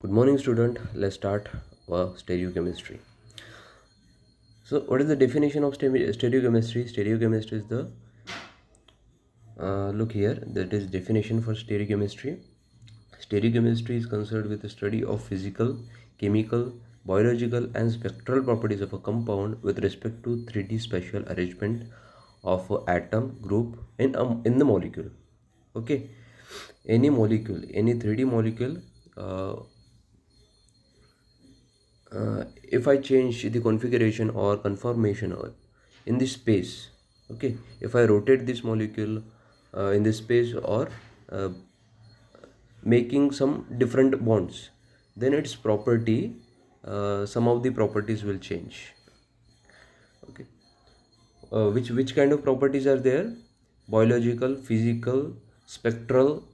Good morning, student. Let's start stereochemistry. So, what is the definition of stereochemistry? Stereochemistry is the look here. That is definition for stereochemistry. Stereochemistry is concerned with the study of physical, chemical, biological, and spectral properties of a compound with respect to 3D spatial arrangement of a atom group in the molecule. Okay, any molecule, any 3D molecule. If I change the configuration or conformation in this space, okay, if I rotate this molecule in this space or uh, making some different bonds, then its property, some of the properties will change. Okay, which kind of properties are there? Biological, physical, spectral,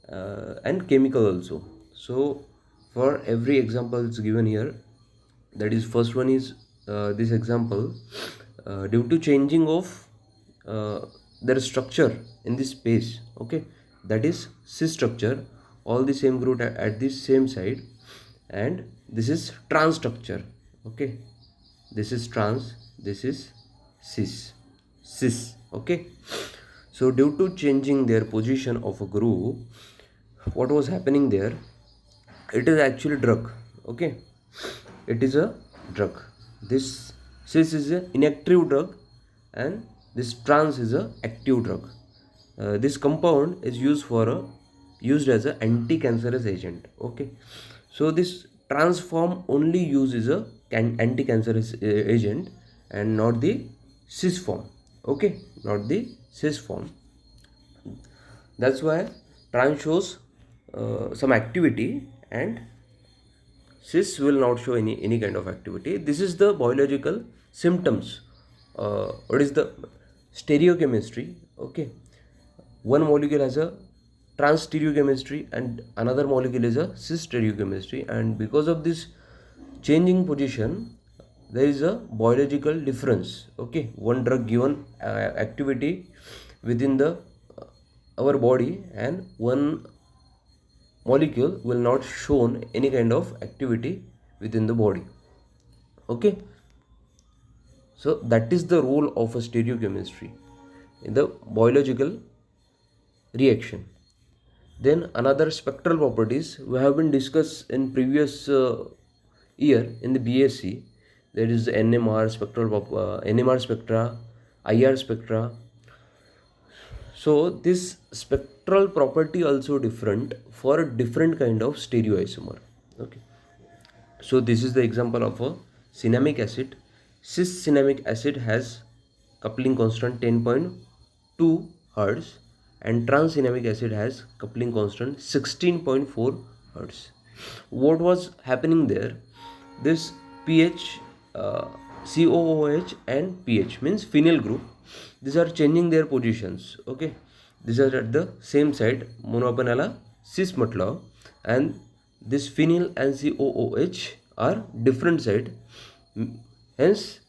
and chemical also. So for every example it's given here, that is first one is this example, due to changing of uh, their structure in this space, okay, that is cis structure, all the same group at this same side, and this is trans structure. Okay, this is trans, this is cis. Okay, so due to changing their position of a group, what was happening there? It is actually drug. Okay, it is a drug. This cis is an inactive drug, and this trans is a active drug. This compound is used as a anti-cancerous agent. Okay, so this trans form only uses a anti-cancerous agent, and not the cis form. Okay, not the cis form. That's why trans shows some activity, and cis will not show any kind of activity. This is the biological symptoms. What is the stereochemistry? Okay, one molecule has a trans stereochemistry and another molecule is a cis stereochemistry, and because of this changing position there is a biological difference. Okay, one drug given activity within the our body, and one molecule will not shown any kind of activity within the body. Okay, so that is the role of a stereochemistry in the biological reaction. Then another spectral properties we have been discussed in previous year in the BSc, that is NMR NMR spectra, IR spectra. So this spectral property also different for different kind of stereoisomer. Okay, so this is the example of a cinnamic acid. Cis cinnamic acid has coupling constant 10.2 hertz, and trans cinnamic acid has coupling constant 16.4 hertz. What was happening there? This pH, COOH and pH means phenyl group. These are changing their positions. Okay, these are at the same side म्हणून आपण याला cis म्हटलं, and this phenyl and COOH are different side. Hence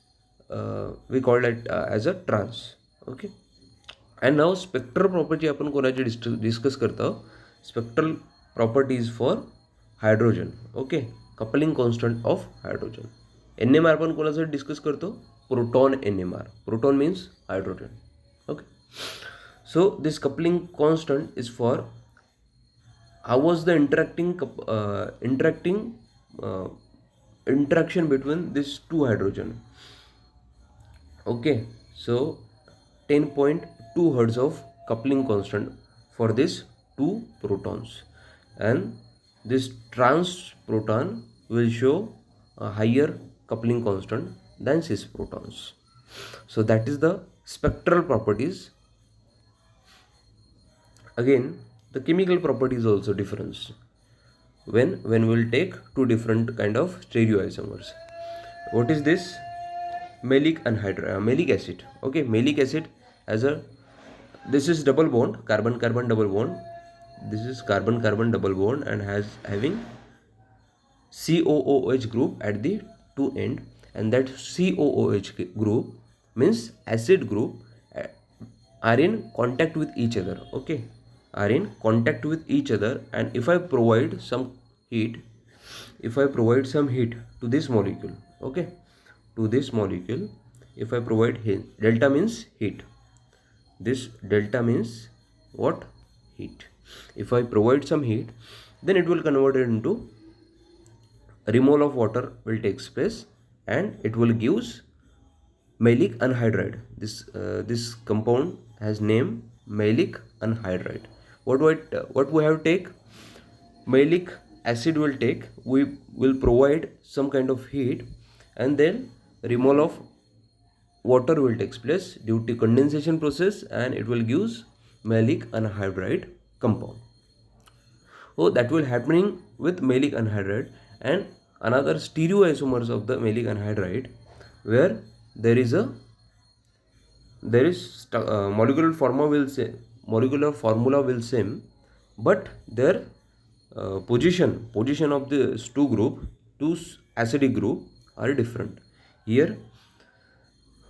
we call it as a trans. Okay, and now spectral property आपण कोणाची discuss करतो? Spectral properties for hydrogen. Okay, coupling constant of hydrogen. NMR पण कोणासाठी discuss करतो? Proton NMR. Proton means hydrogen. Okay, so this coupling constant is for how was the interaction between these two hydrogen. Okay, so 10.2 hertz of coupling constant for these two protons, and this trans proton will show a higher coupling constant than cis protons. So that is the spectral properties. Again, the chemical properties also difference when we'll take two different kind of stereoisomers. What is this? Malic acid. Okay, malic acid as a, this is double bond, carbon carbon double bond. This is carbon carbon double bond and having COOH group at the two end, and that COOH group means acid group are in contact with each other. Okay, are in contact with each other, and if I provide some heat, if I provide some heat to this molecule, okay, to this molecule, if I provide heat, delta means heat, this delta means what? Heat. If I provide some heat, then it will convert it into remole of water will takes place, and it will gives maleic anhydride. This compound has name maleic anhydride. What we have take? Maleic acid will take. We will provide some kind of heat, and then remole of water will take place due to condensation process, and it will gives maleic anhydride compound. Oh, that will happening with maleic anhydride and another stereoisomers of the maleic anhydride, where there is molecular formula will same, but their position of this two acidic group are different. Here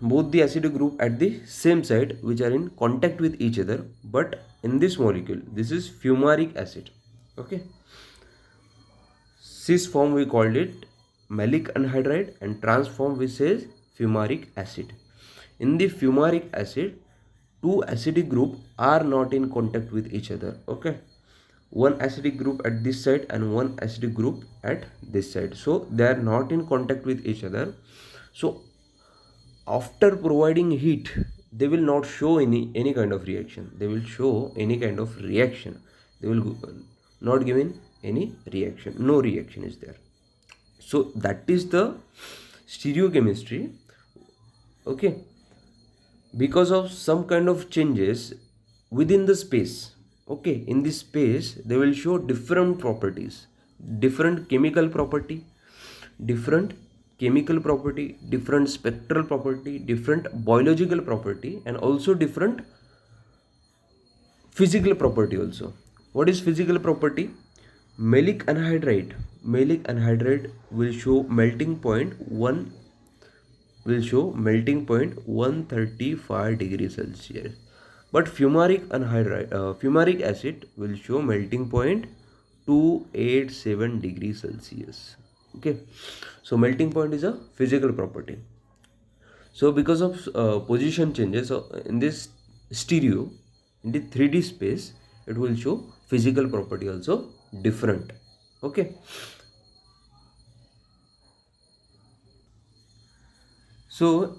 both the acidic group at the same site which are in contact with each other, but in this molecule this is fumaric acid. Okay, cis form we called it maleic anhydride, and trans form we says fumaric acid. In the fumaric acid, two acidic group are not in contact with each other. Okay, one acidic group at this side and one acidic group at this side, so they are not in contact with each other. So after providing heat, they will not show any kind of reaction. They will show any kind of reaction. They will not given any reaction. No reaction is there. So that is the stereochemistry. Okay, because of some kind of changes within the space. Okay, in this space they will show different properties, different chemical property, different different spectral property, different biological property, and also different physical property also. What is physical property? Maleic anhydride will show melting point 135 degrees Celsius, but fumaric acid will show melting point 287 degrees Celsius. Okay, so melting point is a physical property. So because of position changes, in this stereo, in the 3D space, it will show physical property also different. Okay, so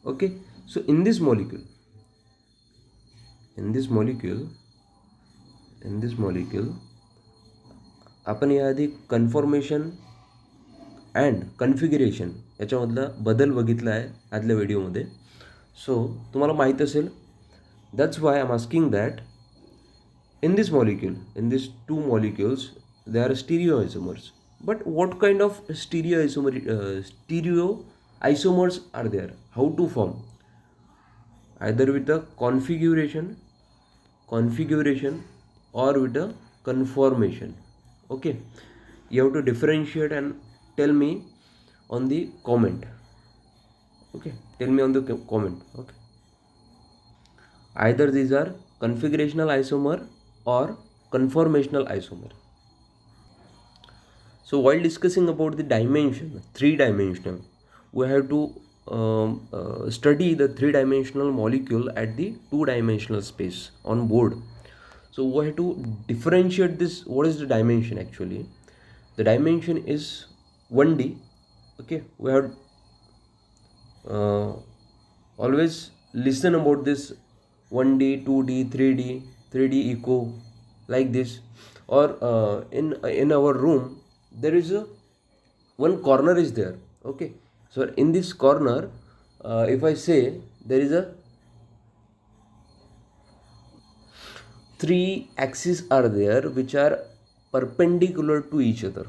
okay, so in this molecule आपण याआधी conformation and configuration याच्यामधला बदल बघितला आहे आदल्या व्हिडिओमध्ये. सो तुम्हाला माहीत असेल, that's why I am asking that in this two molecules they are stereoisomers, but what kind of stereoisomers are there? How to form? Either with a configuration or with a conformation. Okay, you have to differentiate and tell me on the comment. Okay, tell me on the comment. Okay, either these are configurational isomer or conformational isomer. So while discussing about the dimension, 3-dimensional, we have to study the 3-dimensional molecule at the 2-dimensional space on board. So we have to differentiate this. What is the dimension actually? The dimension is 1D. Okay, we have always listen about this 1D, 2D, 3D eco, like this. Or in our room there is one corner is there. Okay, so in this corner, if I say there is a 3 axes are there which are perpendicular to each other.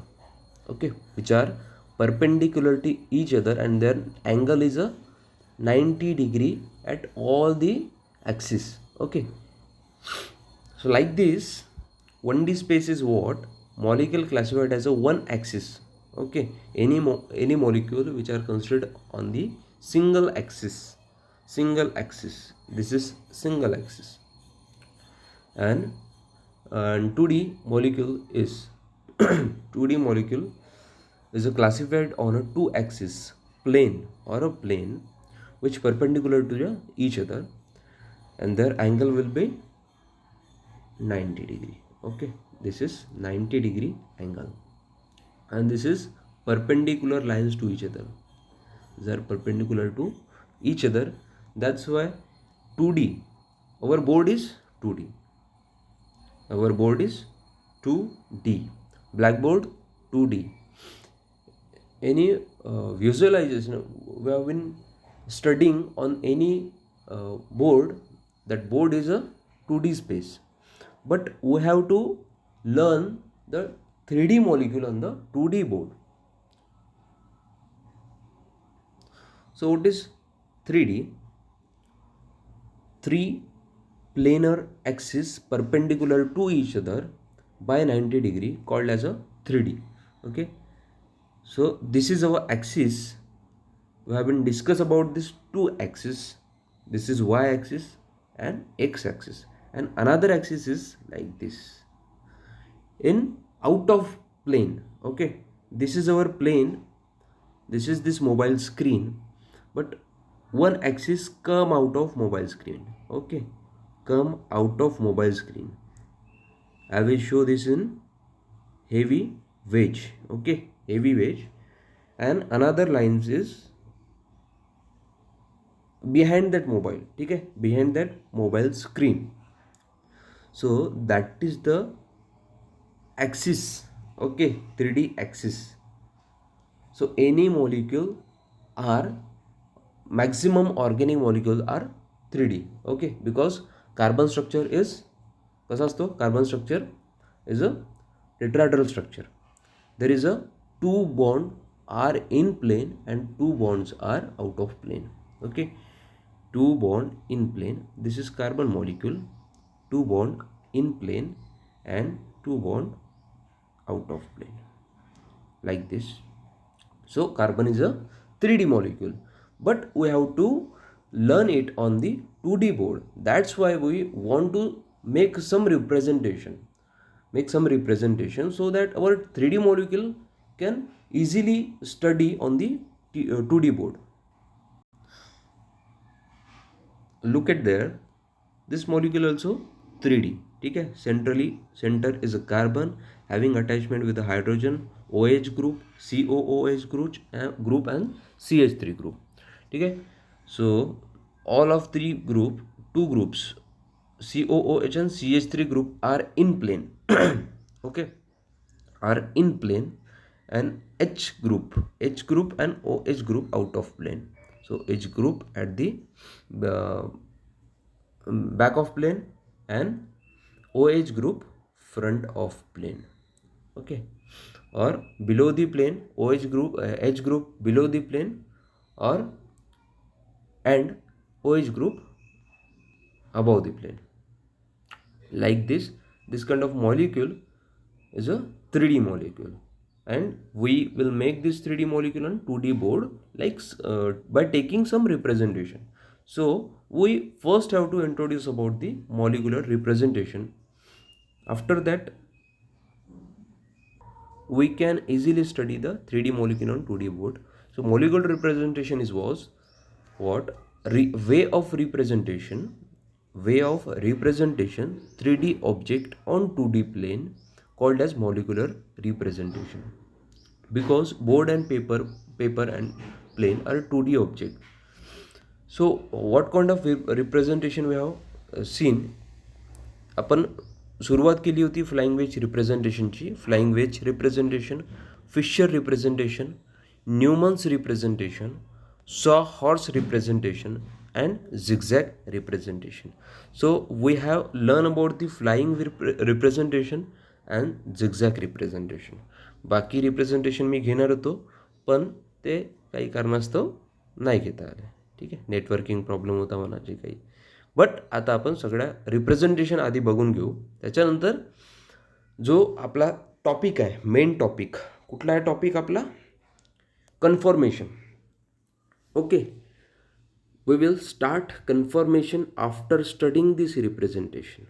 Okay, which are perpendicular to each other, and their angle is a 90 degree at all the axes. Okay, so like this 1D space is what molecule classified as a one axis. Okay, any molecule which are considered on the single axis. This is single axis. And 2D molecule is 2D molecule is classified on a two-axis plane or a plane which perpendicular to each other, and their angle will be 90 degree. Okay, this is 90-degree angle, and this is perpendicular lines to each other. They are perpendicular to each other. That's why 2D, our board is 2D. Our board is 2D. Blackboard 2D. Any visualization, we have been studying on any board, that board is a 2D space. But we have to learn the 3D molecule on the 2D board. So what is 3D? Three planar axes perpendicular to each other by 90 degree called as a 3D. Okay. So this is our axis. We have been discussed about this two axes. This is y axis and x axis, and another axis is like this in out of plane. Okay, this is our plane, this is this mobile screen, but one axis come out of mobile screen. Okay, come out of mobile screen. I will show this in heavy wedge. Okay, heavy wedge, and another lines is behind that mobile. Okay, behind that mobile screen. So that is the axis. Okay, 3D axis. So any molecule are maximum organic molecule are 3D. Okay, because carbon structure is कसा असतो, carbon structure is a tetrahedral structure. There is a two bond are in plane and two bonds are out of plane. Okay, two bond in plane, this is carbon molecule, two bond in plane and two bond out of plane, like this. So carbon is a 3D molecule, but we have to learn it on the 2D board. That's why we want to make some representation, so that our 3D molecule can easily study on the 2D board. Look at there, this molecule also 3D. Okay, center is a carbon having attachment with a hydrogen OH group, COOH group and CH3 group. Okay, so all of three group, two groups, COOH and CH3 group are in plane. Okay, are in plane, and H group and OH group out of plane. So H group at the back of plane and OH group front of plane. Okay, or below the plane, OH group, H group below the plane, or and OH group above the plane. Like this kind of molecule is a 3D molecule, and we will make this 3D molecule on 2D board like by taking some representation. So we first have to introduce about the molecular representation. After that, we can easily study the 3D molecule on 2D board. So molecular representation was what? Way of representation 3D object on 2D plane called as molecular representation, because board and paper and plane are 2D object. So what kind of representation we have seen? आपण सुरुवात केली होती flying wedge रिप्रेझेंटेशनची. Flying wedge representation, Fisher representation, Newman's representation, sawhorse representation and zigzag representation. So we have learned about the flying representation and zigzag representation. बाकी representation मी घेणार होतो, पण ते काही कारणास्तव नाही घेता आले. ठीक आहे, नेटवर्किंग प्रॉब्लेम होता मला जे काही. बट आता आपण सगळ्या रिप्रेझेंटेशन आधी बघून घेऊ. त्याच्यानंतर जो आपला टॉपिक आहे, मेन टॉपिक कुठला आहे? टॉपिक आपला confirmation. Okay, we will start confirmation after studying this representation.